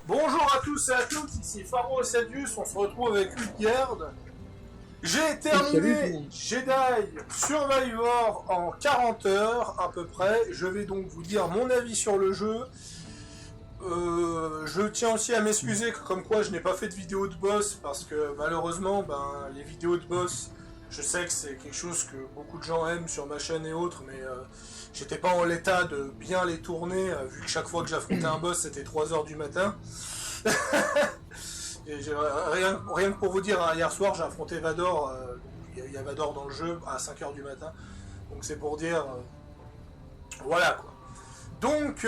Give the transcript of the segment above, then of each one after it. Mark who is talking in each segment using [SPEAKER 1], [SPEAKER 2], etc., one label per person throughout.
[SPEAKER 1] Bonjour à tous et à toutes, ici Pharaoh Sadius, on se retrouve avec Ulgard. J'ai terminé Jedi Survivor en 40 heures à peu près, je vais donc vous dire mon avis sur le jeu. Je tiens aussi à m'excuser comme quoi je n'ai pas fait de vidéo de boss parce que malheureusement les vidéos de boss, je sais que c'est quelque chose que beaucoup de gens aiment sur ma chaîne et autres, mais j'étais pas en l'état de bien les tourner vu que chaque fois que j'affrontais un boss c'était 3 heures du matin. Et rien que pour vous dire, hier soir j'ai affronté Vador, il y a Vador dans le jeu à 5 heures du matin, donc c'est pour dire voilà quoi. Donc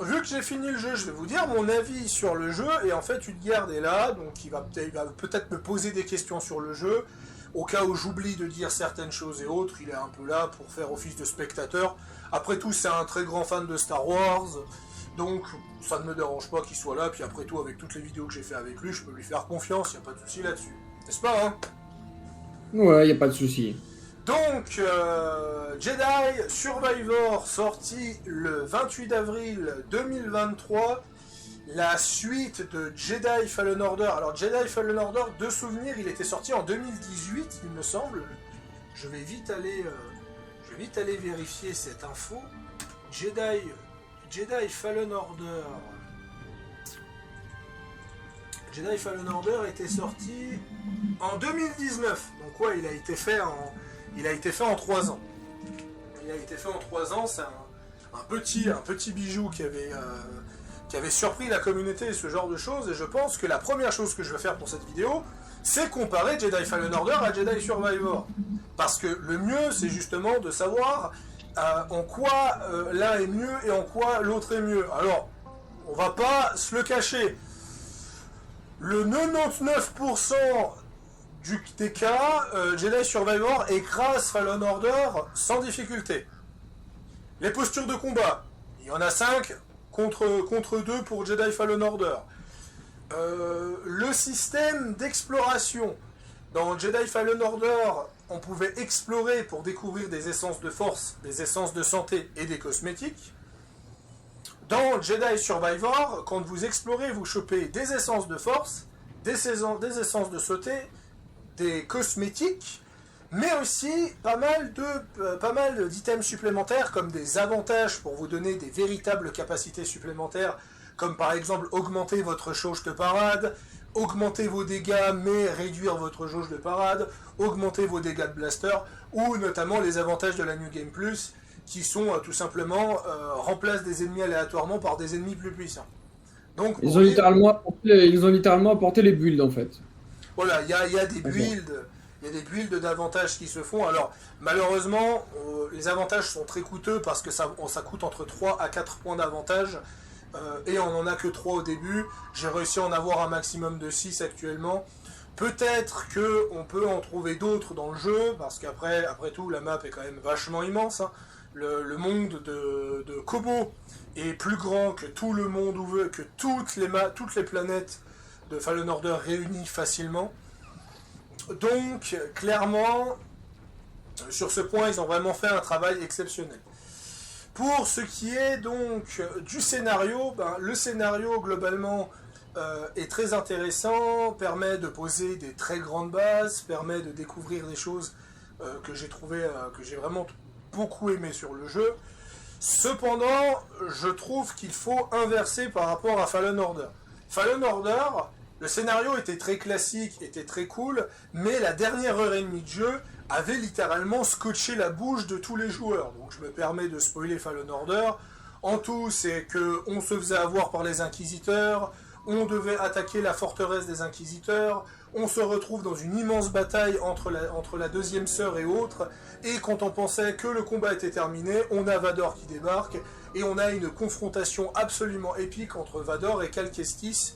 [SPEAKER 1] vu que j'ai fini le jeu, je vais vous dire mon avis sur le jeu, et en fait Ulgard est là, donc il va peut-être me poser des questions sur le jeu, au cas où j'oublie de dire certaines choses et autres, il est un peu là pour faire office de spectateur. Après tout, c'est un très grand fan de Star Wars, donc ça ne me dérange pas qu'il soit là, puis après tout, avec toutes les vidéos que j'ai fait avec lui, je peux lui faire confiance, il n'y a pas de souci là-dessus. N'est-ce pas, hein?
[SPEAKER 2] Ouais, y a pas de souci.
[SPEAKER 1] Donc, Jedi Survivor, sorti le 28 avril 2023, la suite de Jedi Fallen Order. Alors, Jedi Fallen Order, de souvenir, il était sorti en 2018, il me semble. Je vais vite aller vérifier cette info. Jedi Fallen Order. Jedi Fallen Order était sorti en 2019. Donc, ouais, il a été fait en 3 ans. Il a été fait en 3 ans, c'est un petit bijou qui avait surpris la communauté et ce genre de choses. Et je pense que la première chose que je vais faire pour cette vidéo, c'est comparer Jedi Fallen Order à Jedi Survivor. Parce que le mieux, c'est justement de savoir en quoi l'un est mieux et en quoi l'autre est mieux. Alors, on va pas se le cacher. Le 99% des cas, Jedi Survivor écrase Fallen Order sans difficulté. Les postures de combat, il y en a 5 contre 2 pour Jedi Fallen Order. Le système d'exploration. Dans Jedi Fallen Order, on pouvait explorer pour découvrir des essences de force, des essences de santé et des cosmétiques. Dans Jedi Survivor, quand vous explorez, vous chopez des essences de force, des essences de sauté, des cosmétiques, mais aussi pas mal d'items supplémentaires comme des avantages pour vous donner des véritables capacités supplémentaires, comme par exemple augmenter votre jauge de parade, augmenter vos dégâts mais réduire votre jauge de parade, augmenter vos dégâts de blaster, ou notamment les avantages de la New Game Plus, qui sont tout simplement remplacent des ennemis aléatoirement par des ennemis plus puissants. Donc,
[SPEAKER 2] ils ont littéralement apporté les builds en fait.
[SPEAKER 1] Voilà, il y a des builds, il y a des builds d'avantages qui se font. Alors, malheureusement, les avantages sont très coûteux parce que ça coûte entre 3 à 4 points d'avantage. Et on n'en a que 3 au début. J'ai réussi à en avoir un maximum de 6 actuellement. Peut-être qu'on peut en trouver d'autres dans le jeu, parce qu'après tout, la map est quand même vachement immense. Hein. Le monde de Kobo est plus grand que tout le monde ouvert, que toutes les planètes de Fallen Order réunies facilement. Donc, clairement, sur ce point, ils ont vraiment fait un travail exceptionnel. Pour ce qui est donc du scénario, le scénario globalement est très intéressant, permet de poser des très grandes bases, permet de découvrir des choses que j'ai vraiment beaucoup aimé sur le jeu. Cependant, je trouve qu'il faut inverser par rapport à Fallen Order. Fallen Order, le scénario était très classique, était très cool, mais la dernière heure et demie de jeu avait littéralement scotché la bouche de tous les joueurs. Donc je me permets de spoiler Fallen Order. En tout, c'est qu'on se faisait avoir par les Inquisiteurs, on devait attaquer la forteresse des Inquisiteurs, on se retrouve dans une immense bataille entre la deuxième sœur et autres, et quand on pensait que le combat était terminé, on a Vador qui débarque, et on a une confrontation absolument épique entre Vador et Cal Kestis,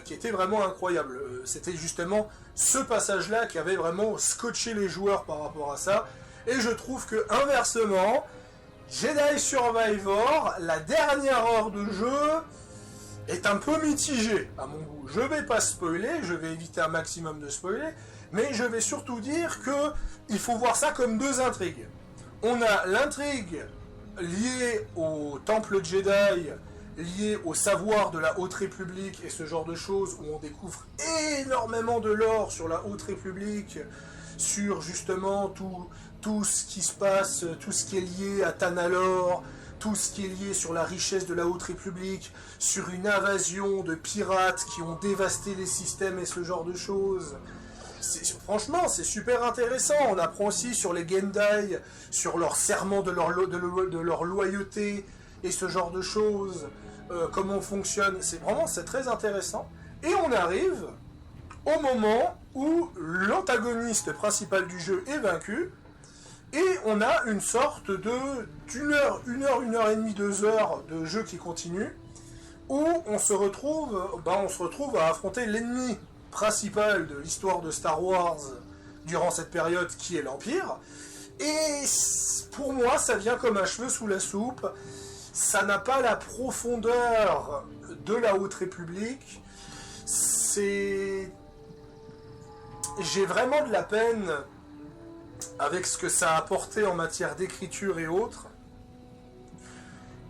[SPEAKER 1] qui était vraiment incroyable. C'était justement ce passage-là qui avait vraiment scotché les joueurs par rapport à ça, et je trouve que inversement, Jedi Survivor, la dernière heure de jeu, est un peu mitigée à mon goût. Je vais pas spoiler, je vais éviter un maximum de spoiler, mais je vais surtout dire que il faut voir ça comme 2 intrigues. On a l'intrigue liée au temple Jedi liées au savoir de la Haute République et ce genre de choses, où on découvre énormément de lore sur la Haute République, sur justement tout ce qui se passe, tout ce qui est lié à Tanalorr, tout ce qui est lié sur la richesse de la Haute République, sur une invasion de pirates qui ont dévasté les systèmes et ce genre de choses. Franchement, c'est super intéressant. On apprend aussi sur les Gendai, sur leur serment de leur loyauté et ce genre de choses, comment on fonctionne. C'est très intéressant. Et on arrive au moment où l'antagoniste principal du jeu est vaincu, et on a une sorte d'une heure, une heure et demie, 2 heures de jeu qui continue, où on se retrouve à affronter l'ennemi principal de l'histoire de Star Wars durant cette période, qui est l'Empire. Et pour moi, ça vient comme un cheveu sous la soupe. Ça n'a pas la profondeur de la Haute République. J'ai vraiment de la peine avec ce que ça a apporté en matière d'écriture et autres.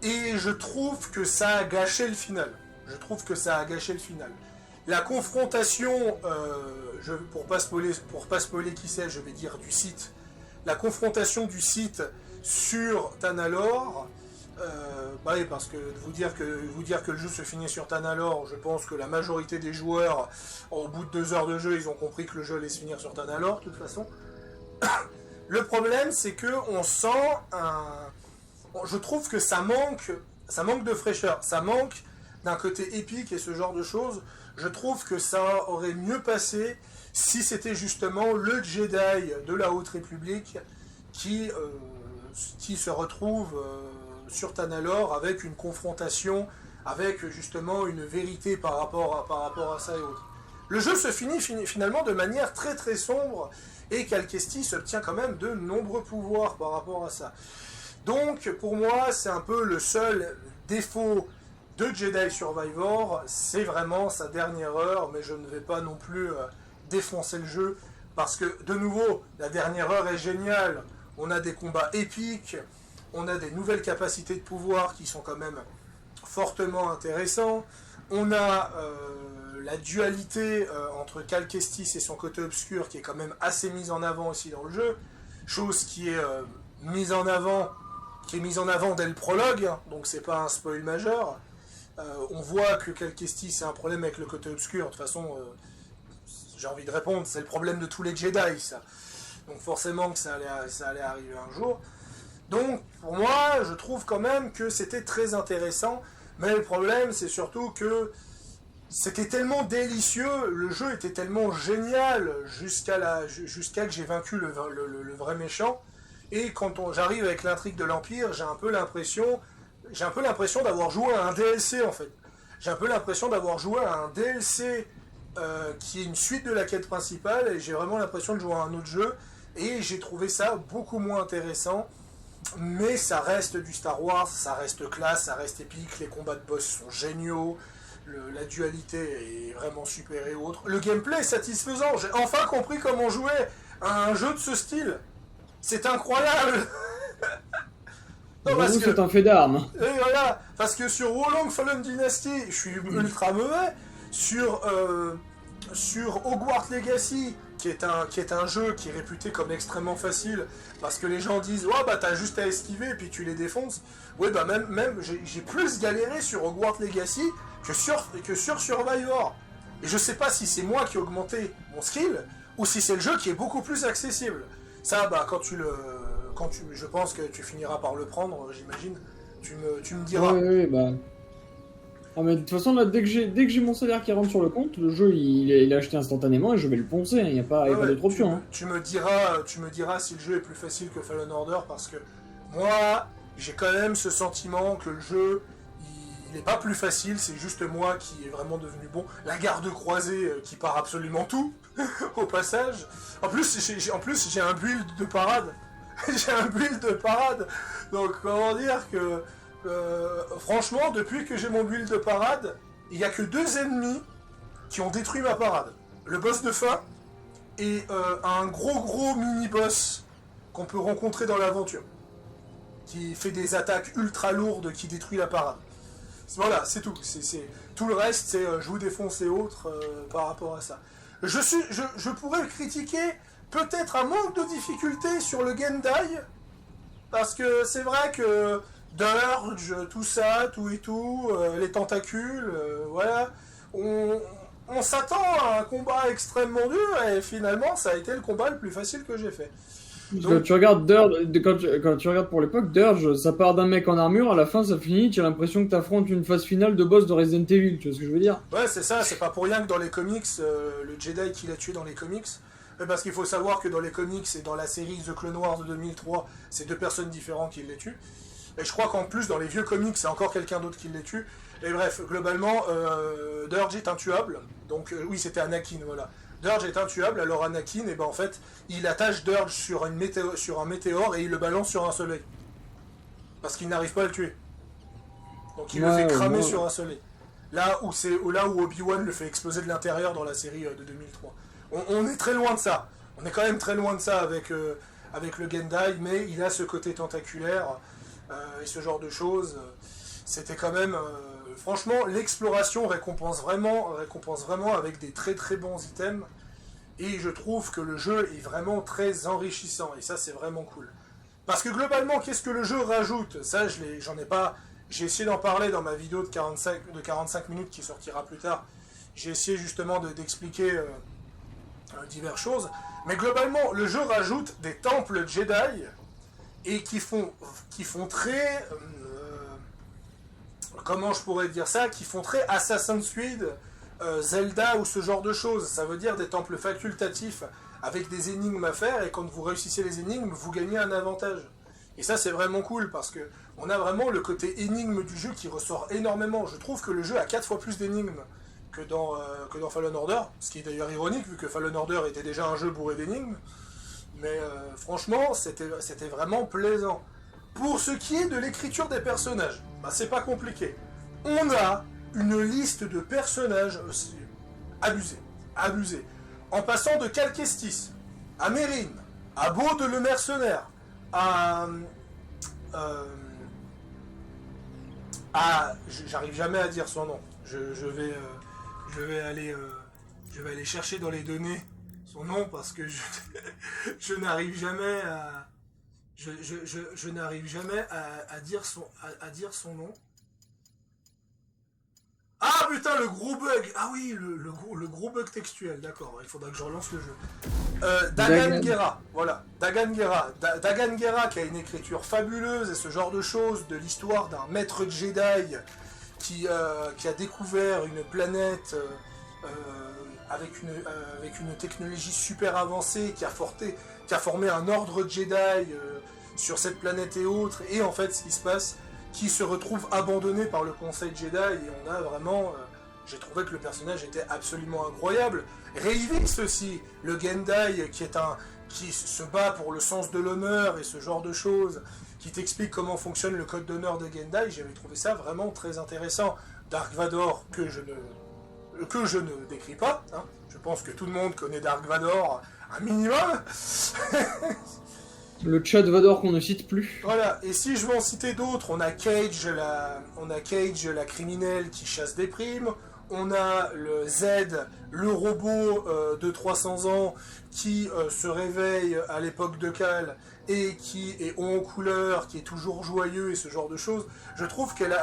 [SPEAKER 1] Et je trouve que ça a gâché le final. La confrontation, pour pas spoiler qui c'est, je vais dire du Sith. La confrontation du Sith sur Tanalorr, oui, parce que vous dire que le jeu se finit sur Tanalorr, je pense que la majorité des joueurs, au bout de 2 heures de jeu, ils ont compris que le jeu allait se finir sur Tanalorr, de toute façon. Le problème, c'est que on sent je trouve que ça manque de fraîcheur, ça manque d'un côté épique et ce genre de choses. Je trouve que ça aurait mieux passé si c'était justement le Jedi de la Haute République qui se retrouve sur Tanalorr avec une confrontation, avec justement une vérité par rapport à ça et autres. Le jeu se finit finalement de manière très très sombre, et Cal Kestis obtient quand même de nombreux pouvoirs par rapport à ça. Donc pour moi, c'est un peu le seul défaut de Jedi Survivor, c'est vraiment sa dernière heure, mais je ne vais pas non plus défoncer le jeu, parce que de nouveau, la dernière heure est géniale, on a des combats épiques, on a des nouvelles capacités de pouvoir qui sont quand même fortement intéressants, on a la dualité entre Cal Kestis et son côté obscur qui est quand même assez mise en avant aussi dans le jeu, chose qui est mise en avant dès le prologue, donc c'est pas un spoil majeur. On voit que Cal Kestis a un problème avec le côté obscur. De toute façon, j'ai envie de répondre, c'est le problème de tous les Jedi, ça. Donc forcément que ça allait arriver un jour. Donc pour moi, je trouve quand même que c'était très intéressant, mais le problème c'est surtout que c'était tellement délicieux, le jeu était tellement génial jusqu'à que j'ai vaincu le vrai méchant. Et quand j'arrive avec l'intrigue de l'Empire, j'ai un peu l'impression d'avoir joué à un DLC en fait. J'ai un peu l'impression d'avoir joué à un DLC qui est une suite de la quête principale, et j'ai vraiment l'impression de jouer à un autre jeu, et j'ai trouvé ça beaucoup moins intéressant. Mais ça reste du Star Wars, ça reste classe, ça reste épique, les combats de boss sont géniaux, la dualité est vraiment super et autres. Le gameplay est satisfaisant, j'ai enfin compris comment jouer à un jeu de ce style. C'est incroyable.
[SPEAKER 2] Non, parce que c'est un fait d'armes.
[SPEAKER 1] Et voilà, parce que sur Wolong Fallen Dynasty, je suis ultra mauvais. Sur Hogwarts Legacy, qui est un jeu qui est réputé comme extrêmement facile, parce que les gens disent ouais bah t'as juste à esquiver et puis tu les défonces. Ouais bah même j'ai plus galéré sur Hogwarts Legacy que sur Survivor. Et je sais pas si c'est moi qui ai augmenté mon skill ou si c'est le jeu qui est beaucoup plus accessible. Ça bah je pense que tu finiras par le prendre, j'imagine. Tu me diras.
[SPEAKER 2] Oui, bah. Ah, mais de toute façon, là, dès que j'ai mon salaire qui rentre sur le compte, le jeu il est acheté instantanément et je vais le poncer. Il n'y a pas d'autre option.
[SPEAKER 1] Tu me diras si le jeu est plus facile que Fallen Order, parce que moi, j'ai quand même ce sentiment que le jeu, il n'est pas plus facile, c'est juste moi qui est vraiment devenu bon. La garde croisée qui part absolument tout, au passage. En plus, j'ai un build de parade. J'ai un build de parade. Donc, comment dire que... franchement, depuis que j'ai mon build de parade, il n'y a que 2 ennemis qui ont détruit ma parade. Le boss de fin et un gros mini-boss qu'on peut rencontrer dans l'aventure, qui fait des attaques ultra lourdes qui détruit la parade. Voilà, c'est tout. Tout le reste, c'est je vous défonce et autres par rapport à ça. Je pourrais critiquer peut-être un manque de difficulté sur le Gendai, parce que c'est vrai que Dirge, tout ça, tout et tout, les tentacules, voilà, on s'attend à un combat extrêmement dur, et finalement, ça a été le combat le plus facile que j'ai fait.
[SPEAKER 2] Donc... Quand tu regardes Dirge, quand tu regardes pour l'époque, Dirge, ça part d'un mec en armure, à la fin ça finit, tu as l'impression que t'affrontes une phase finale de boss de Resident Evil, tu vois ce que je veux dire?
[SPEAKER 1] Ouais, c'est ça, c'est pas pour rien que dans les comics, le Jedi qui l'a tué dans les comics, parce qu'il faut savoir que dans les comics et dans la série The Clone Wars de 2003, c'est deux personnes différentes qui les tuent. Et je crois qu'en plus, dans les vieux comics, c'est encore quelqu'un d'autre qui les tue. Et bref, globalement, Dirge est intuable. Donc oui, c'était Anakin, voilà. Dirge est intuable, alors Anakin, et ben en fait, il attache Dirge sur un météore et il le balance sur un soleil. Parce qu'il n'arrive pas à le tuer. Donc il le fait cramer sur un soleil. Là où Obi-Wan le fait exploser de l'intérieur dans la série de 2003. On est très loin de ça. On est quand même très loin de ça avec le Gendai, mais il a ce côté tentaculaire et ce genre de choses. C'était quand même... franchement, l'exploration récompense vraiment avec des très très bons items. Et je trouve que le jeu est vraiment très enrichissant. Et ça, c'est vraiment cool. Parce que globalement, qu'est-ce que le jeu rajoute? Ça, j'en ai pas... J'ai essayé d'en parler dans ma vidéo de 45 minutes qui sortira plus tard. J'ai essayé justement d'expliquer diverses choses. Mais globalement, le jeu rajoute des temples Jedi et qui font très... comment je pourrais dire ça? Qui font très Assassin's Creed, Zelda ou ce genre de choses. Ça veut dire des temples facultatifs avec des énigmes à faire, et quand vous réussissez les énigmes, vous gagnez un avantage. Et ça, c'est vraiment cool, parce que on a vraiment le côté énigme du jeu qui ressort énormément. Je trouve que le jeu a 4 fois plus d'énigmes que dans Fallen Order, ce qui est d'ailleurs ironique, vu que Fallen Order était déjà un jeu bourré d'énigmes. Mais franchement, c'était vraiment plaisant. Pour ce qui est de l'écriture des personnages, bah, c'est pas compliqué. On a une liste de personnages abusée. En passant de Cal Kestis, à Mérine, à Baude le mercenaire, j'arrive jamais à dire son nom. Je vais aller chercher dans les données son nom parce que je n'arrive jamais à je n'arrive jamais à dire son nom. Ah putain, le gros bug. Ah oui, le gros bug textuel, d'accord, il faudra que je relance le jeu. Dagan Gera, voilà, Dagan Gera. Dagan Gera qui a une écriture fabuleuse et ce genre de choses, de l'histoire d'un maître Jedi qui a découvert une planète avec une technologie super avancée, qui a formé un ordre Jedi sur cette planète et autres, et en fait ce qui se passe, qui se retrouve abandonné par le Conseil Jedi, et on a vraiment... j'ai trouvé que le personnage était absolument incroyable. Reivix aussi, le Gendai qui se bat pour le sens de l'honneur et ce genre de choses, qui t'explique comment fonctionne le code d'honneur des Gendai, j'avais trouvé ça vraiment très intéressant. Dark Vador, que je ne décris pas, hein. Je pense que tout le monde connaît Dark Vador un minimum.
[SPEAKER 2] Le Chad Vador qu'on ne cite plus.
[SPEAKER 1] Voilà, et si je veux en citer d'autres, on a Cage, la criminelle qui chasse des primes, on a le Z, le robot de 300 ans qui se réveille à l'époque de Cal et qui est haut en couleur, qui est toujours joyeux et ce genre de choses. Je trouve qu'elle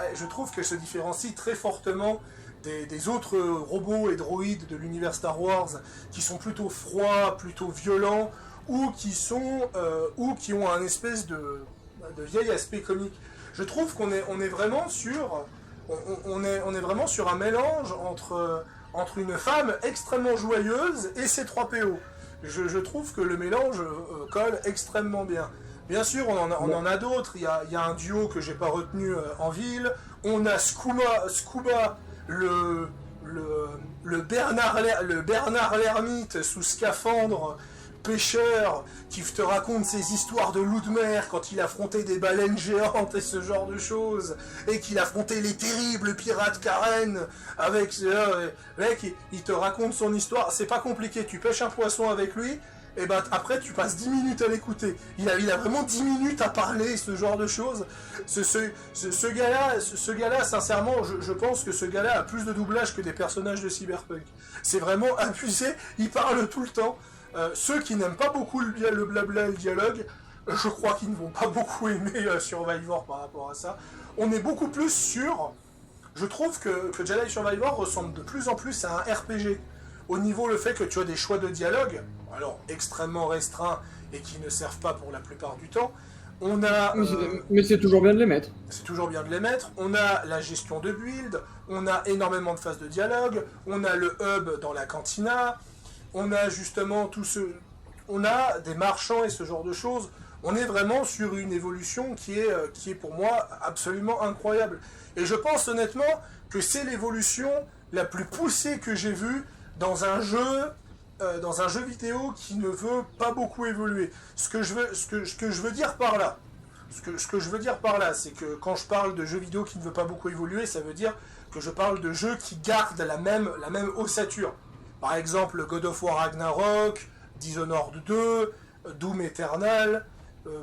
[SPEAKER 1] se différencie très fortement des autres robots et droïdes de l'univers Star Wars qui sont plutôt froids, plutôt violents, ou qui ont un espèce de vieil aspect comique. Je trouve qu'on est vraiment sur un mélange entre une femme extrêmement joyeuse et ses 3 PO. Je trouve que le mélange colle extrêmement bien. Bien sûr, on en a d'autres. Il y a un duo que j'ai pas retenu en ville. On a Scuba, le Bernard l'ermite sous scaphandre, pêcheur, qui te raconte ses histoires de loup de mer quand il affrontait des baleines géantes et ce genre de choses, et qu'il affrontait les terribles pirates Karen avec mec, il te raconte son histoire. C'est pas compliqué, tu pêches un poisson avec lui et ben après tu passes 10 minutes à l'écouter. Il a vraiment 10 minutes à parler, ce genre de choses. Ce gars-là, sincèrement, je pense que ce gars-là a plus de doublage que des personnages de Cyberpunk. C'est vraiment abusé, il parle tout le temps. Ceux qui n'aiment pas beaucoup le blabla et le dialogue, je crois qu'ils ne vont pas beaucoup aimer Survivor par rapport à ça. On est beaucoup plus sur... Je trouve que Jedi Survivor ressemble de plus en plus à un RPG. Au niveau le fait que tu as des choix de dialogue, alors extrêmement restreints et qui ne servent pas pour la plupart du temps. On a...
[SPEAKER 2] Mais c'est toujours bien de les mettre.
[SPEAKER 1] C'est toujours bien de les mettre. On a la gestion de build, on a énormément de phases de dialogue, on a le hub dans la cantina, on a justement tout ce... On a des marchands et ce genre de choses. On est vraiment sur une évolution qui est pour moi absolument incroyable. Et je pense honnêtement que c'est l'évolution la plus poussée que j'ai vue dans un jeu vidéo qui ne veut pas beaucoup évoluer. Ce que je veux dire par là, c'est que quand je parle de jeux vidéo qui ne veut pas beaucoup évoluer, ça veut dire que je parle de jeux qui gardent la même ossature. Par exemple, God of War Ragnarok, Dishonored 2, Doom Eternal,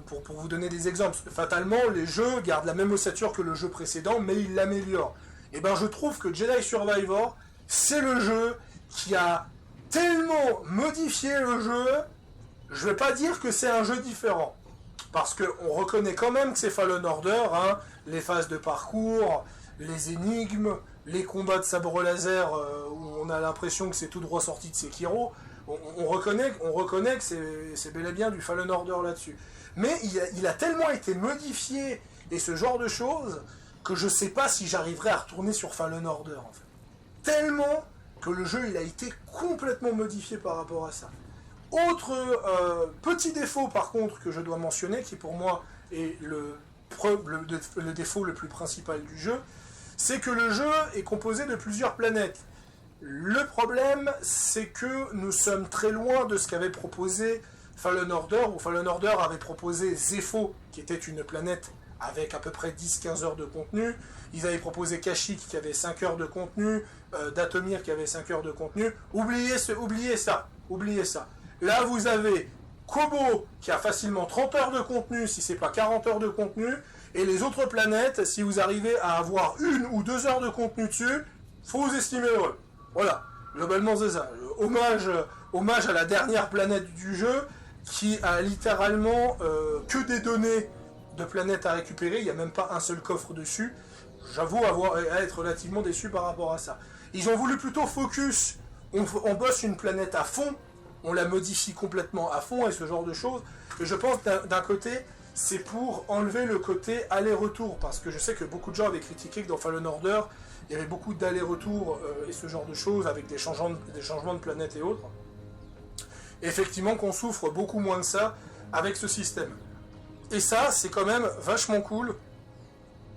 [SPEAKER 1] pour vous donner des exemples. Fatalement, les jeux gardent la même ossature que le jeu précédent, mais ils l'améliorent. Et ben, je trouve que Jedi Survivor, c'est le jeu qui a tellement modifié le jeu, je vais pas dire que c'est un jeu différent. Parce qu'on reconnaît quand même que c'est Fallen Order, hein, les phases de parcours, les énigmes, les combats de sabre laser où on a l'impression que c'est tout droit sorti de Sekiro. On reconnaît que c'est bel et bien du Fallen Order là-dessus. Mais il a tellement été modifié et ce genre de choses que je sais pas si j'arriverai à retourner sur Fallen Order en fait. Tellement que le jeu il a été complètement modifié par rapport à ça. Autre petit défaut par contre que je dois mentionner, qui pour moi est le défaut le plus principal du jeu, c'est que le jeu est composé de plusieurs planètes. Le problème, c'est que nous sommes très loin de ce qu'avait proposé Fallen Order, où Fallen Order avait proposé Zepho, qui était une planète avec à peu près 10-15 heures de contenu. Ils avaient proposé Kashyyyk, qui avait 5 heures de contenu, Dathomir, qui avait 5 heures de contenu. Oubliez ça. Là, vous avez Kobo, qui a facilement 30 heures de contenu, si c'est pas 40 heures de contenu, et les autres planètes, si vous arrivez à avoir 1 ou 2 heures de contenu dessus, faut vous estimer heureux. Voilà, globalement c'est ça. Hommage à la dernière planète du jeu, qui a littéralement que des données de planètes à récupérer, il n'y a même pas un seul coffre dessus. J'avoue être relativement déçu par rapport à ça. Ils ont voulu plutôt focus, on bosse une planète à fond, on la modifie complètement à fond et ce genre de choses. Et je pense d'un côté, c'est pour enlever le côté aller-retour, parce que je sais que beaucoup de gens avaient critiqué que dans Fallen Order, il y avait beaucoup d'aller-retour et ce genre de choses, avec des changements de planètes et autres. Et effectivement qu'on souffre beaucoup moins de ça avec ce système. Et ça, c'est quand même vachement cool,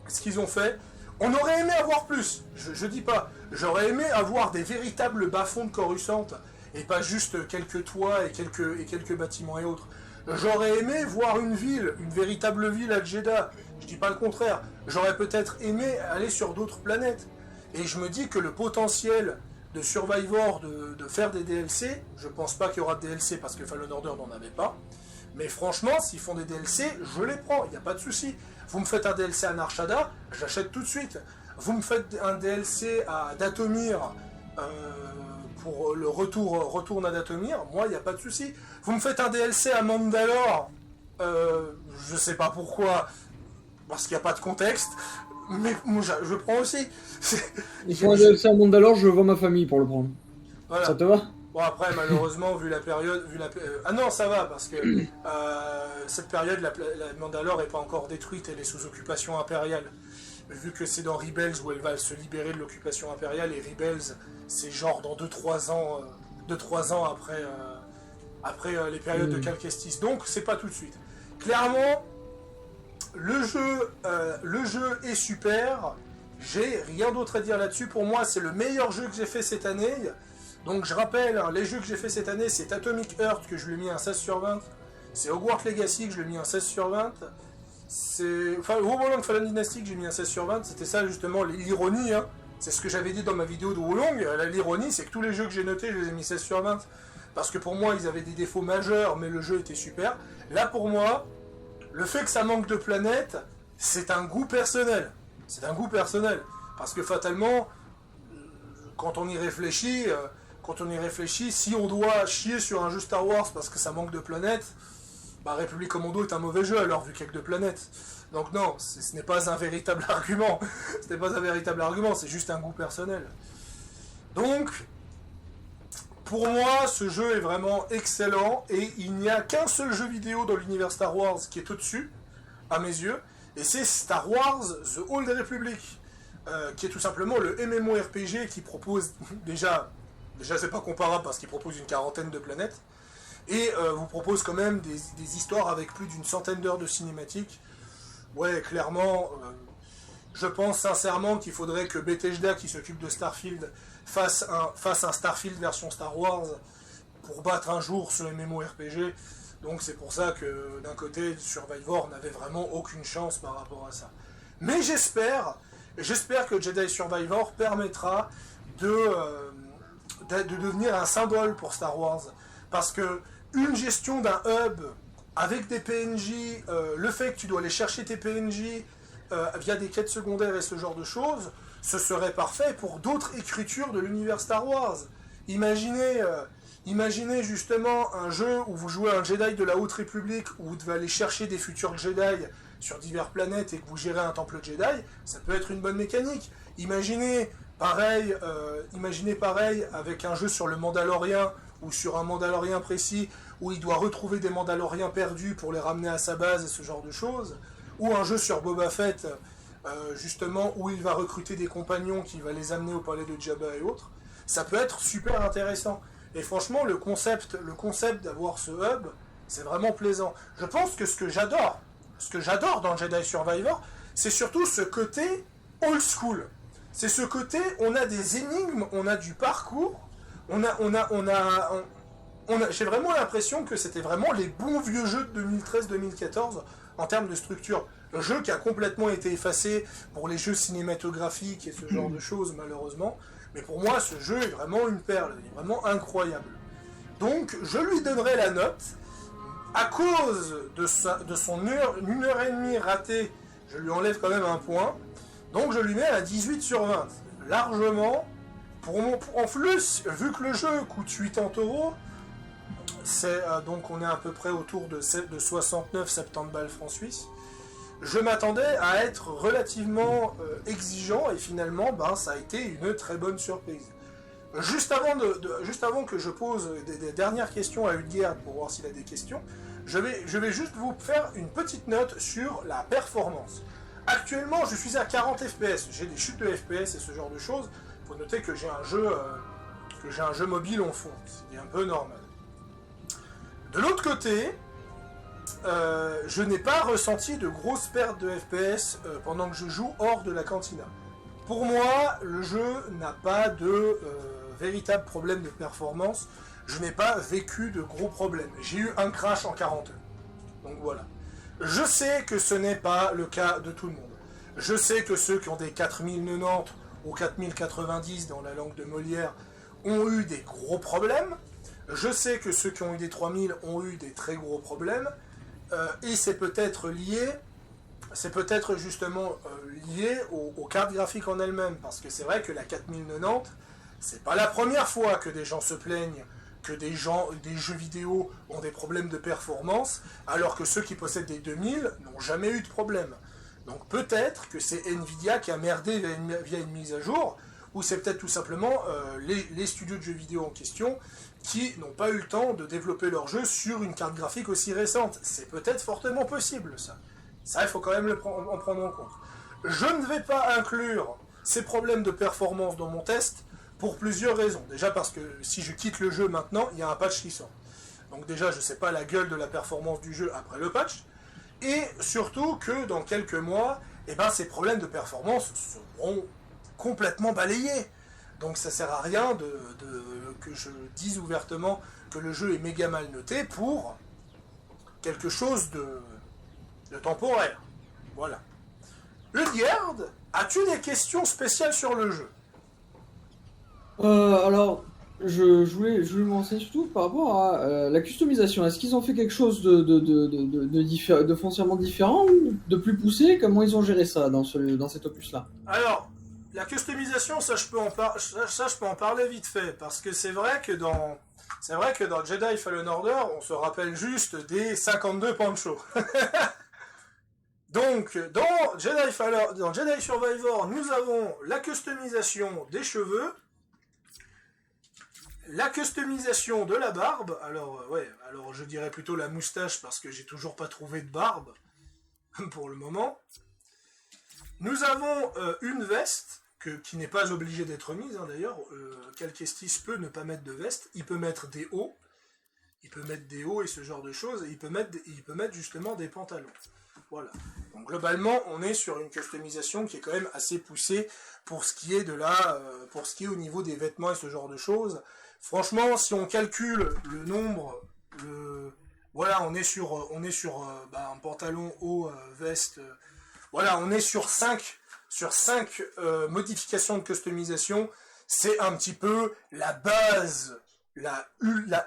[SPEAKER 1] ce qu'ils ont fait. On aurait aimé avoir plus, je dis pas. J'aurais aimé avoir des véritables bas-fonds de Coruscant, et pas juste quelques toits et quelques bâtiments et autres. J'aurais aimé voir une véritable ville à Jeddah. Je dis pas le contraire. J'aurais peut-être aimé aller sur d'autres planètes. Et je me dis que le potentiel de Survivor de faire des DLC, je pense pas qu'il y aura de DLC parce que Fallen Order n'en avait pas. Mais franchement, s'ils font des DLC, je les prends, il n'y a pas de souci. Vous me faites un DLC à Nar Shaddaa, j'achète tout de suite. Vous me faites un DLC à Dathomir pour le retour à Dathomir, moi, il n'y a pas de souci. Vous me faites un DLC à Mandalore, je sais pas pourquoi, parce qu'il n'y a pas de contexte, mais moi, je prends aussi.
[SPEAKER 2] Ils font un DLC à Mandalore, je vends ma famille pour le prendre. Voilà. Ça te va ?
[SPEAKER 1] Bon, après, malheureusement, vu la période... Ah non, ça va, parce que cette période, la Mandalore n'est pas encore détruite, elle est sous occupation impériale. Vu que c'est dans Rebels où elle va se libérer de l'occupation impériale, et Rebels, c'est genre dans 2-3 ans après les périodes de Cal Kestis. Donc, c'est pas tout de suite. Clairement, le jeu est super. J'ai rien d'autre à dire là-dessus. Pour moi, c'est le meilleur jeu que j'ai fait cette année. Donc je rappelle, hein, les jeux que j'ai fait cette année, c'est Atomic Heart que je lui ai mis un 16/20. C'est Hogwarts Legacy que je lui ai mis un 16/20. C'est... Enfin, Wolong Fallen Dynasty que j'ai mis un 16/20. C'était ça justement l'ironie. Hein. C'est ce que j'avais dit dans ma vidéo de Wolong. L'ironie, c'est que tous les jeux que j'ai notés, je les ai mis 16/20. parce que pour moi ils avaient des défauts majeurs, mais le jeu était super. Là pour moi, le fait que ça manque de planètes, c'est un goût personnel. C'est un goût personnel. Parce que fatalement, quand on y réfléchit, si on doit chier sur un jeu Star Wars parce que ça manque de planètes, bah République Commando est un mauvais jeu alors, vu qu'il n'y a que de planètes. Donc non, ce n'est pas un véritable argument. Ce n'est pas un véritable argument, c'est juste un goût personnel. Donc, pour moi, ce jeu est vraiment excellent et il n'y a qu'un seul jeu vidéo dans l'univers Star Wars qui est au-dessus, à mes yeux, et c'est Star Wars The Old Republic, qui est tout simplement le MMORPG qui propose, déjà c'est pas comparable parce qu'il propose une quarantaine de planètes, et vous propose quand même des histoires avec plus d'une centaine d'heures de cinématiques. Ouais, clairement, je pense sincèrement qu'il faudrait que Bethesda, qui s'occupe de Starfield, fasse un Starfield version Star Wars pour battre un jour ce MMORPG. Donc c'est pour ça que d'un côté, Survivor n'avait vraiment aucune chance par rapport à ça. Mais j'espère que Jedi Survivor permettra de devenir un symbole pour Star Wars. Parce que une gestion d'un hub avec des PNJ, le fait que tu dois aller chercher tes PNJ via des quêtes secondaires et ce genre de choses, ce serait parfait pour d'autres écritures de l'univers Star Wars. Imaginez justement un jeu où vous jouez un Jedi de la Haute République, où vous devez aller chercher des futurs Jedi sur diverses planètes et que vous gérez un temple Jedi, ça peut être une bonne mécanique. Imaginez pareil avec un jeu sur le Mandalorien, ou sur un Mandalorien précis, où il doit retrouver des Mandaloriens perdus pour les ramener à sa base et ce genre de choses, ou un jeu sur Boba Fett, justement, où il va recruter des compagnons qui va les amener au palais de Jabba et autres. Ça peut être super intéressant. Et franchement, le concept d'avoir ce hub, c'est vraiment plaisant. Je pense que ce que j'adore dans Jedi Survivor, c'est surtout ce côté old school. C'est ce côté, on a des énigmes, on a du parcours, j'ai vraiment l'impression que c'était vraiment les bons vieux jeux de 2013-2014 en termes de structure. Le jeu qui a complètement été effacé pour les jeux cinématographiques et ce genre de choses, malheureusement. Mais pour moi, ce jeu est vraiment une perle, il est vraiment incroyable. Donc, je lui donnerai la note. À cause de son une heure et demie ratée, je lui enlève quand même un point. Donc, je lui mets un 18 sur 20. Largement. En plus, vu que le jeu coûte 80 €, donc on est à peu près autour de 69-70 balles francs suisses. Je m'attendais à être relativement exigeant et finalement, ça a été une très bonne surprise. Juste avant que je pose des dernières questions à Udgerd pour voir s'il a des questions, je vais juste vous faire une petite note sur la performance. Actuellement, je suis à 40 FPS. J'ai des chutes de FPS et ce genre de choses. Il faut noter que j'ai un jeu mobile en fond, ce qui est un peu normal. De l'autre côté, je n'ai pas ressenti de grosses pertes de FPS pendant que je joue hors de la cantina. Pour moi, le jeu n'a pas de véritable problème de performance. Je n'ai pas vécu de gros problèmes. J'ai eu un crash en 40 heures. Donc voilà. Je sais que ce n'est pas le cas de tout le monde. Je sais que ceux qui ont des 4090 ou 4090 dans la langue de Molière ont eu des gros problèmes. Je sais que ceux qui ont eu des 3000 ont eu des très gros problèmes. Et c'est peut-être justement lié aux cartes graphiques en elles-mêmes. Parce que c'est vrai que la 4090, c'est pas la première fois que des gens se plaignent que des jeux vidéo ont des problèmes de performance, alors que ceux qui possèdent des 2000 n'ont jamais eu de problème. Donc peut-être que c'est Nvidia qui a merdé via une mise à jour, ou c'est peut-être tout simplement les studios de jeux vidéo en question qui n'ont pas eu le temps de développer leur jeu sur une carte graphique aussi récente. C'est peut-être fortement possible, ça. Ça, il faut quand même en prendre en compte. Je ne vais pas inclure ces problèmes de performance dans mon test pour plusieurs raisons. Déjà parce que si je quitte le jeu maintenant, il y a un patch qui sort. Donc déjà, je ne sais pas la gueule de la performance du jeu après le patch. Et surtout que dans quelques mois, ces problèmes de performance seront complètement balayés. Donc ça sert à rien que je dise ouvertement que le jeu est méga mal noté pour quelque chose de temporaire. Voilà. Udgerd, as-tu des questions spéciales sur le jeu ?
[SPEAKER 2] Alors, je voulais me renseigner surtout par rapport à la customisation. Est-ce qu'ils ont fait quelque chose de foncièrement différent ou de plus poussé? Comment ils ont géré ça dans cet opus-là?
[SPEAKER 1] Alors, la customisation, ça je peux en parler vite fait, parce que c'est vrai que dans Jedi Fallen Order, on se rappelle juste des 52 Pancho. Donc, dans Jedi Survivor, nous avons la customisation des cheveux, la customisation de la barbe. Alors, alors je dirais plutôt la moustache, parce que j'ai toujours pas trouvé de barbe, pour le moment. Nous avons une veste, qui n'est pas obligée d'être mise, hein, d'ailleurs. Cal Kestis peut ne pas mettre de veste, il peut mettre des hauts, et ce genre de choses, et il peut mettre justement des pantalons. Voilà. Donc globalement, on est sur une customisation qui est quand même assez poussée pour ce qui est pour ce qui est au niveau des vêtements et ce genre de choses. Franchement, si on calcule le nombre, voilà, on est sur un pantalon haut, veste, voilà, on est sur 5 modifications de customisation. C'est un petit peu la base,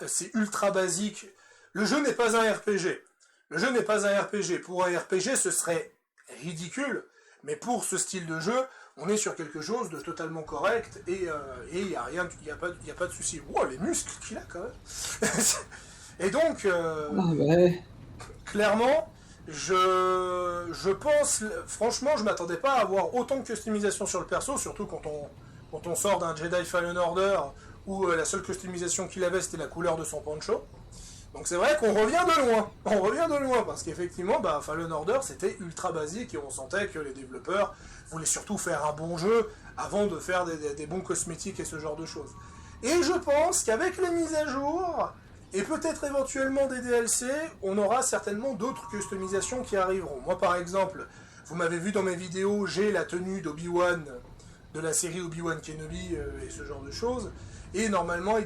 [SPEAKER 1] c'est ultra basique. Le jeu n'est pas un RPG. Pour un RPG, ce serait ridicule, mais pour ce style de jeu, on est sur quelque chose de totalement correct, et il n'y a rien, il y a pas de souci. Wow, les muscles qu'il a quand même. Et donc, clairement, je pense, franchement, je m'attendais pas à avoir autant de customisation sur le perso, surtout quand on sort d'un Jedi Fallen Order où la seule customisation qu'il avait, c'était la couleur de son poncho. Donc c'est vrai qu'on revient de loin, parce qu'effectivement, Fallen Order, c'était ultra basique, et on sentait que les développeurs voulaient surtout faire un bon jeu avant de faire des bons cosmétiques et ce genre de choses. Et je pense qu'avec les mises à jour, et peut-être éventuellement des DLC, on aura certainement d'autres customisations qui arriveront. Moi par exemple, vous m'avez vu dans mes vidéos, j'ai la tenue d'Obi-Wan, de la série Obi-Wan Kenobi, et ce genre de choses. Et normalement,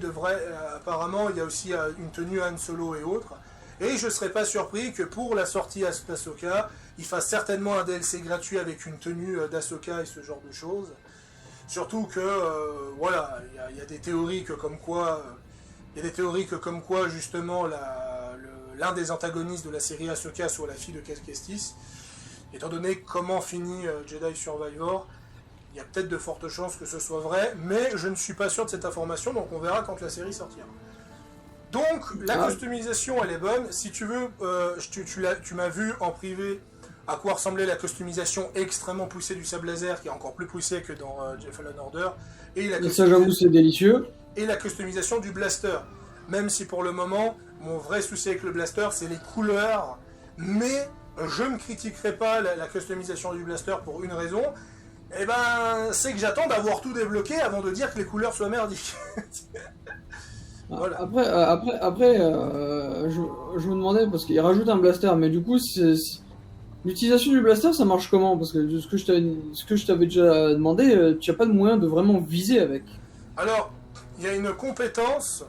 [SPEAKER 1] apparemment, il y a aussi une tenue Han Solo et autres. Et je ne serais pas surpris que pour la sortie d'Ahsoka, il fasse certainement un DLC gratuit avec une tenue d'Ahsoka et ce genre de choses. Surtout que, voilà, il y a des théories que comme quoi, justement, l'un des antagonistes de la série Ahsoka soit la fille de Cal Kestis. Étant donné comment finit Jedi Survivor, il y a peut-être de fortes chances que ce soit vrai, mais je ne suis pas sûr de cette information, donc on verra quand la série sortira. Donc, la customisation, elle est bonne. Si tu veux, tu m'as vu en privé à quoi ressemblait la customisation extrêmement poussée du sable laser, qui est encore plus poussée que dans Fallen Order. Et
[SPEAKER 2] ça, j'avoue, c'est délicieux.
[SPEAKER 1] Et la customisation du blaster. Même si pour le moment, mon vrai souci avec le blaster, c'est les couleurs. Mais je ne critiquerai pas la customisation du blaster pour une raison. C'est que j'attends d'avoir tout débloqué avant de dire que les couleurs soient merdiques.
[SPEAKER 2] Voilà. Après, je me demandais, parce qu'il rajoute un blaster, mais du coup, l'utilisation du blaster, ça marche comment? Parce que de ce que je t'avais déjà demandé, tu n'as pas de moyen de vraiment viser avec.
[SPEAKER 1] Alors, il y a une compétence,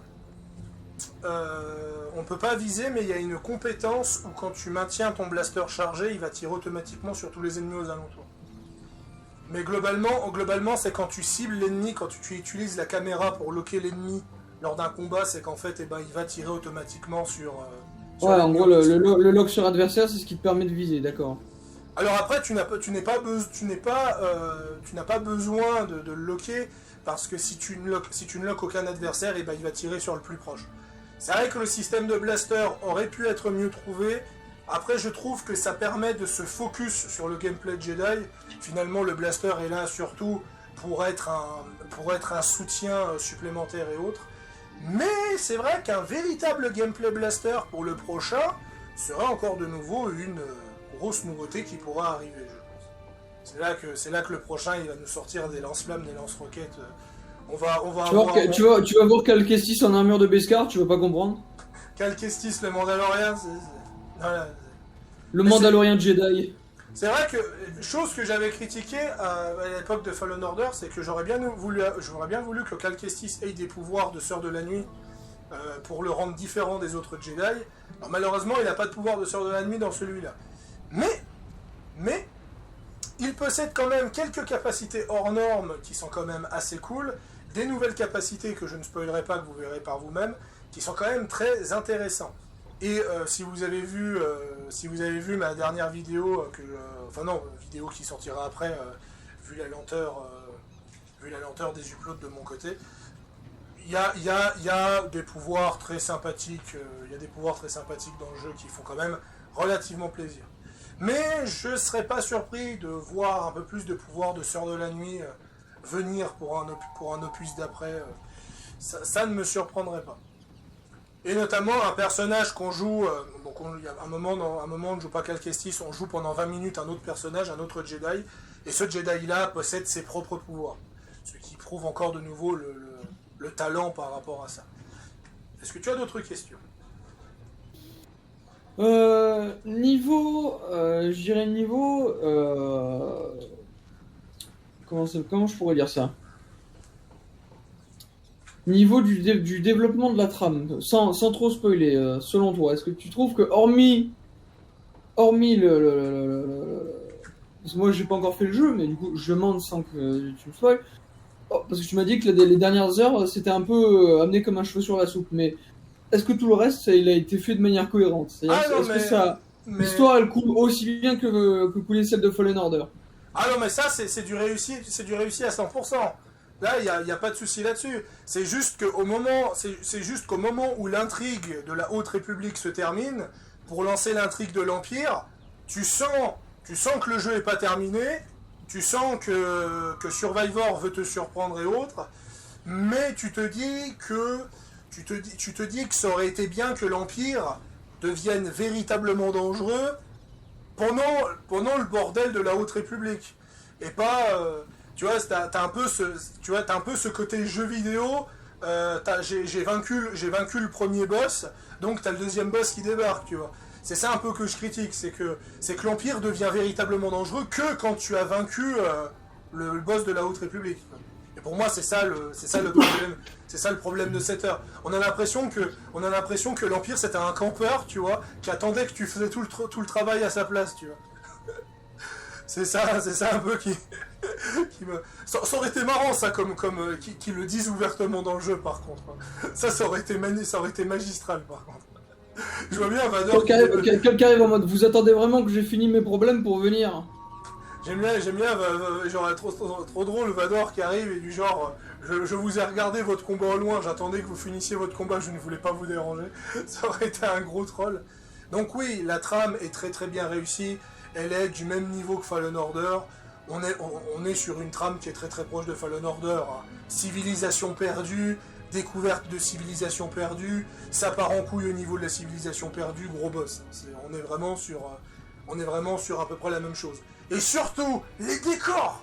[SPEAKER 1] on peut pas viser, mais il y a une compétence où quand tu maintiens ton blaster chargé, il va tirer automatiquement sur tous les ennemis aux alentours. Mais globalement, c'est quand tu cibles l'ennemi, quand tu utilises la caméra pour loquer l'ennemi lors d'un combat, c'est qu'en fait, il va tirer automatiquement sur
[SPEAKER 2] ouais, en gros, le lock sur adversaire, c'est ce qui te permet de viser, d'accord.
[SPEAKER 1] Alors après, tu n'as pas besoin de le loquer, parce que si tu ne loques aucun adversaire, il va tirer sur le plus proche. C'est vrai que le système de blaster aurait pu être mieux trouvé. Après, je trouve que ça permet de se focus sur le gameplay de Jedi. Finalement, le blaster est là surtout pour être un soutien supplémentaire et autres. Mais c'est vrai qu'un véritable gameplay blaster pour le prochain serait encore de nouveau une grosse nouveauté qui pourra arriver, je pense. C'est là que le prochain, il va nous sortir des lance-flammes, des lance-roquettes.
[SPEAKER 2] Tu vas voir Cal Kestis en armure de Beskar, tu vas pas comprendre.
[SPEAKER 1] Cal Kestis, le Mandalorian, voilà.
[SPEAKER 2] Le Mandalorian Jedi.
[SPEAKER 1] C'est vrai que, chose que j'avais critiquée à l'époque de Fallen Order, c'est que j'aurais bien voulu que Cal Kestis ait des pouvoirs de Sœur de la Nuit pour le rendre différent des autres Jedi. Alors, malheureusement, il n'a pas de pouvoir de Sœur de la Nuit dans celui-là. Mais, il possède quand même quelques capacités hors normes qui sont quand même assez cool. des nouvelles capacités que je ne spoilerai pas, que vous verrez par vous-même, qui sont quand même très intéressants. Et si vous avez vu ma dernière vidéo, vidéo qui sortira après, vu la lenteur des uploads de mon côté, il y a des pouvoirs très sympathiques, dans le jeu qui font quand même relativement plaisir. Mais je ne serais pas surpris de voir un peu plus de pouvoirs de Sœur de la Nuit venir pour un opus d'après. Ça ne me surprendrait pas. Et notamment un personnage qu'on joue, il y a un moment on ne joue pas Cal Kestis, on joue pendant 20 minutes un autre personnage, un autre Jedi, et ce Jedi-là possède ses propres pouvoirs. Ce qui prouve encore de nouveau le talent par rapport à ça. Est-ce que tu as d'autres questions?
[SPEAKER 2] Je dirais niveau... comment je pourrais dire ça? Niveau du développement de la trame, sans trop spoiler, selon toi, est-ce que tu trouves que hormis parce que moi j'ai pas encore fait le jeu, mais du coup je demande sans que tu me spoil, parce que tu m'as dit que les dernières heures c'était un peu amené comme un cheveu sur la soupe, mais est-ce que tout le reste il a été fait de manière cohérente? L'histoire elle coule aussi bien que coulait celle de Fallen Order?
[SPEAKER 1] Ah non mais ça c'est du réussi à 100%. Là, il n'y a pas de souci là-dessus. C'est juste qu'au moment où l'intrigue de la Haute République se termine, pour lancer l'intrigue de l'Empire, tu sens que le jeu n'est pas terminé, tu sens que Survivor veut te surprendre et autres, mais tu te dis que ça aurait été bien que l'Empire devienne véritablement dangereux pendant le bordel de la Haute République. Et pas... tu vois, t'as un peu ce côté jeu vidéo. J'ai vaincu le premier boss, donc t'as le deuxième boss qui débarque, tu vois. C'est ça un peu que je critique, c'est que l'Empire devient véritablement dangereux que quand tu as vaincu le boss de la Haute République. Et pour moi, c'est ça le problème. C'est ça le problème de cette heure. On a l'impression que l'Empire c'était un campeur, tu vois, qui attendait que tu faisais tout le travail à sa place, tu vois. C'est ça un peu qui me... Ça aurait été marrant, ça, qu'ils le disent ouvertement dans le jeu, par contre. Ça aurait été magistral, par contre. Je vois bien Vador...
[SPEAKER 2] Quelqu'un arrive en mode, vous attendez vraiment que j'ai fini mes problèmes pour venir?
[SPEAKER 1] J'aime bien, genre, trop drôle, Vador qui arrive et du genre... Je vous ai regardé votre combat au loin, j'attendais que vous finissiez votre combat, je ne voulais pas vous déranger. Ça aurait été un gros troll. Donc oui, la trame est très très bien réussie. Elle est du même niveau que Fallen Order. On est sur une trame qui est très très proche de Fallen Order. Hein. Civilisation perdue, découverte de civilisation perdue, ça part en couille au niveau de la civilisation perdue, gros boss. On est vraiment sur à peu près la même chose. Et surtout, les décors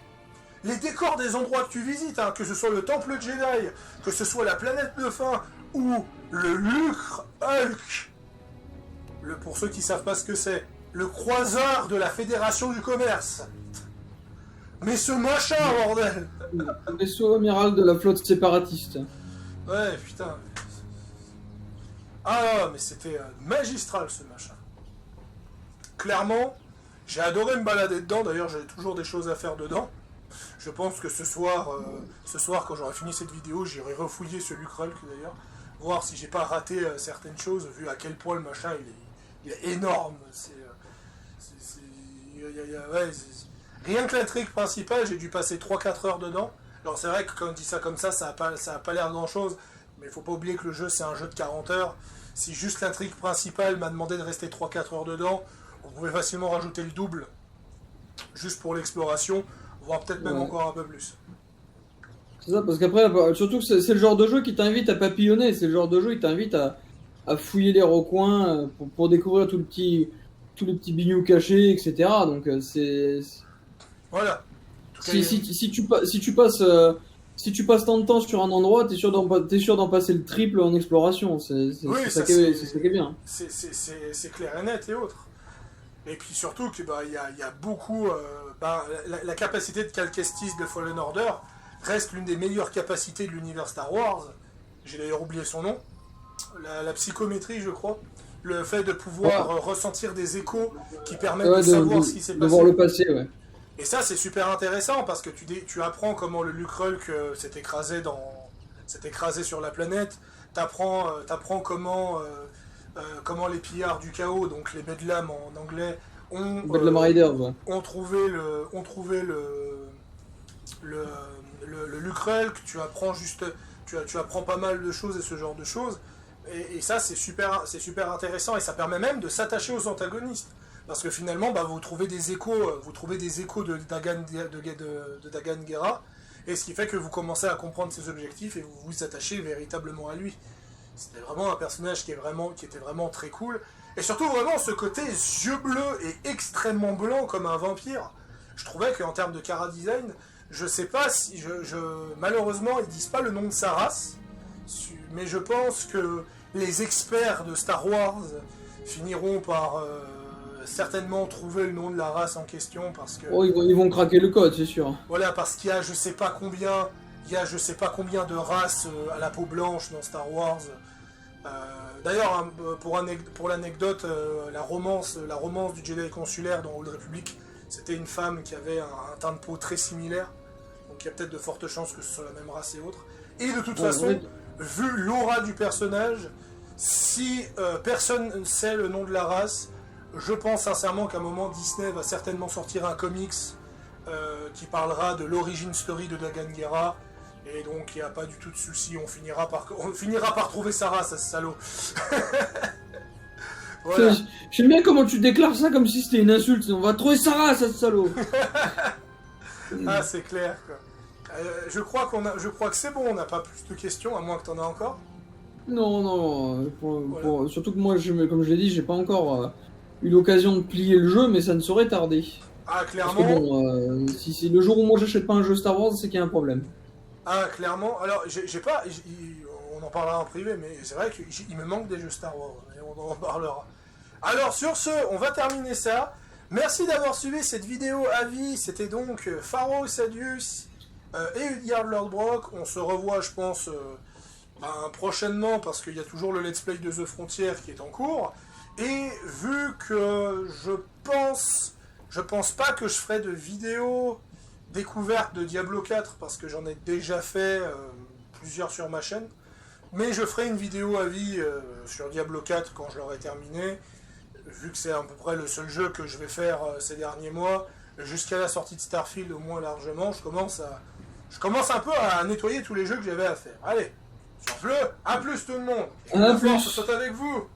[SPEAKER 1] des endroits que tu visites, hein, que ce soit le temple Jedi, que ce soit la planète de Fin, ou le Lucre Hulk, pour ceux qui savent pas ce que c'est, le croiseur de la Fédération du Commerce. Mais ce machin, bordel!
[SPEAKER 2] Le vaisseau amiral de la flotte séparatiste.
[SPEAKER 1] Ouais, putain. Ah, mais c'était magistral, ce machin. Clairement, j'ai adoré me balader dedans. D'ailleurs, j'ai toujours des choses à faire dedans. Je pense que ce soir, quand j'aurai fini cette vidéo, j'irai refouiller ce Lucre Hulk, d'ailleurs. Voir si j'ai pas raté certaines choses, vu à quel point le machin, il est énorme. Rien que l'intrigue principale, j'ai dû passer 3-4 heures dedans. Alors c'est vrai que quand on dit ça comme ça a pas l'air grand chose, mais il faut pas oublier que le jeu c'est un jeu de 40 heures. Si juste l'intrigue principale m'a demandé de rester 3-4 heures dedans, on pouvait facilement rajouter le double, juste pour l'exploration, voire peut-être même encore un peu plus.
[SPEAKER 2] C'est ça, parce qu'après, surtout que c'est le genre de jeu qui t'invite à papillonner, c'est le genre de jeu qui t'invite à fouiller les recoins pour découvrir tous les petits bignous cachés, etc. Donc c'est...
[SPEAKER 1] Voilà.
[SPEAKER 2] Si tu passes tant de temps sur un endroit, t'es sûr d'en passer le triple en exploration. C'est ça qui est bien.
[SPEAKER 1] C'est clair et net et autres. Et puis surtout que il y a beaucoup la capacité de Cal Kestis de Fallen Order reste l'une des meilleures capacités de l'univers Star Wars. J'ai d'ailleurs oublié son nom. La psychométrie, je crois. Le fait de pouvoir ressentir des échos qui permettent de savoir ce qui s'est passé.
[SPEAKER 2] De voir le passé, ouais.
[SPEAKER 1] Et ça, c'est super intéressant parce que tu apprends comment le Lucre Hulk s'est écrasé dans s'est écrasé sur la planète. T'apprends comment les pillards du chaos, donc les Bedlam en anglais,
[SPEAKER 2] Bedlam Riders, ouais.
[SPEAKER 1] ont trouvé le Lucrelk. Tu apprends pas mal de choses et ce genre de choses. Et ça, c'est super intéressant, et ça permet même de s'attacher aux antagonistes. Parce que finalement, vous trouvez des échos de Dagan Gera, et ce qui fait que vous commencez à comprendre ses objectifs et vous vous attachez véritablement à lui. C'était vraiment un personnage qui était vraiment très cool. Et surtout, vraiment, ce côté yeux bleus et extrêmement blanc comme un vampire. Je trouvais qu'en termes de chara design, je sais pas si... malheureusement, ils disent pas le nom de sa race, mais je pense que les experts de Star Wars finiront par certainement trouver le nom de la race en question, parce que...
[SPEAKER 2] Oh, ils vont craquer le code, c'est sûr.
[SPEAKER 1] Voilà, parce qu'il y a je sais pas combien de races à la peau blanche dans Star Wars. D'ailleurs, hein, pour l'anecdote, la romance du Jedi consulaire dans Old Republic, c'était une femme qui avait un teint de peau très similaire. Donc il y a peut-être de fortes chances que ce soit la même race et autres. Et de toute façon, vu l'aura du personnage, si personne ne sait le nom de la race, je pense sincèrement qu'à un moment Disney va certainement sortir un comics qui parlera de l'origin story de Dagan Gera. Et donc il n'y a pas du tout de souci, on finira par trouver sa race, à ce salaud.
[SPEAKER 2] Voilà. J'aime bien comment tu déclares ça comme si c'était une insulte. On va trouver sa race, à ce salaud.
[SPEAKER 1] Ah, c'est clair, quoi. Je crois que c'est bon, on n'a pas plus de questions, à moins que tu en aies encore.
[SPEAKER 2] Non, surtout que moi, comme je l'ai dit, j'ai pas encore eu l'occasion de plier le jeu, mais ça ne saurait tarder.
[SPEAKER 1] Ah, clairement.
[SPEAKER 2] Parce que bon, si c'est le jour où moi j'achète pas un jeu Star Wars, c'est qu'il y a un problème.
[SPEAKER 1] Ah, clairement. Alors, on en parlera en privé, mais c'est vrai qu'il me manque des jeux Star Wars, et on en parlera. Alors, sur ce, on va terminer ça. Merci d'avoir suivi cette vidéo avis. C'était donc Pharaoh Sadius et Udgard Lordbrock. On se revoit, je pense, prochainement, parce qu'il y a toujours le Let's Play de The Frontier qui est en cours. Et vu que je pense pas que je ferai de vidéo découverte de Diablo 4, parce que j'en ai déjà fait plusieurs sur ma chaîne, mais je ferai une vidéo avis sur Diablo 4 quand je l'aurai terminé, vu que c'est à peu près le seul jeu que je vais faire ces derniers mois, jusqu'à la sortie de Starfield au moins largement. Je commence un peu à nettoyer tous les jeux que j'avais à faire. Allez, sur le, à plus tout le monde,
[SPEAKER 2] À
[SPEAKER 1] la
[SPEAKER 2] plus.
[SPEAKER 1] force soit avec vous.